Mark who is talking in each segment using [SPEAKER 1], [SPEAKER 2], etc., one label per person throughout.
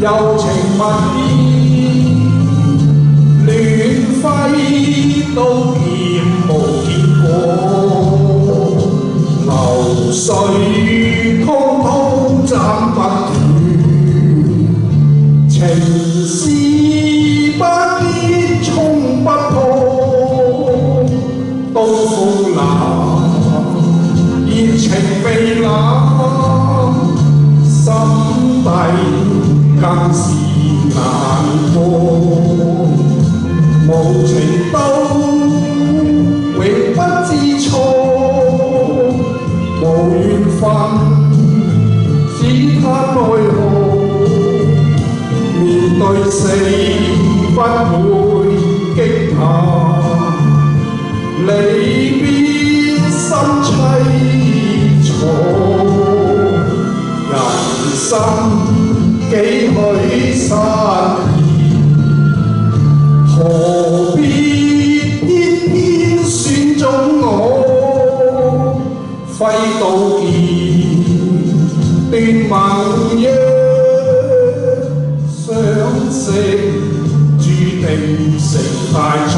[SPEAKER 1] 柔情蜜意，亂揮刀劍無結果，流水滔滔斬不斷，情絲不堅衝不破，刀鋒冷，熱情被冷，心底更是難過，無情刀永不知錯，無緣分只他奈何，面對死不會擊破，離別心凄楚，人生幾許失意，何必偏偏選中我？揮刀劍斷盟約，相識注定成大錯。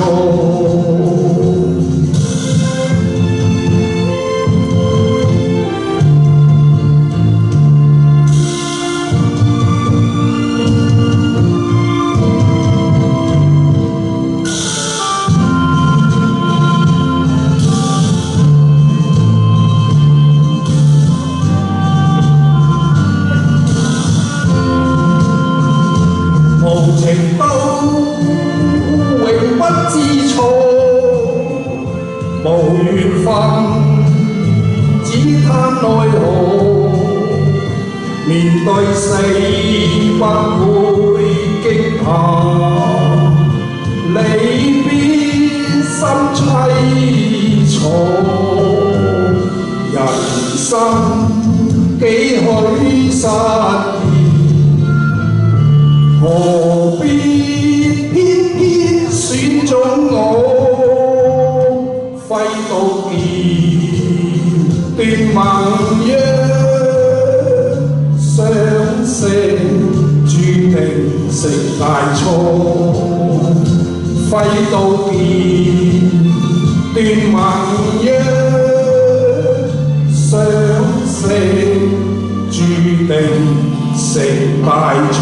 [SPEAKER 1] 無情刀永不知錯，無緣分只他奈何，面對死不會擊破，離別心凄楚，人生幾許失意，何必偏偏選中我？揮刀劍斷盟約，相識注定成大錯。揮刀劍斷盟約，相識注定成大錯。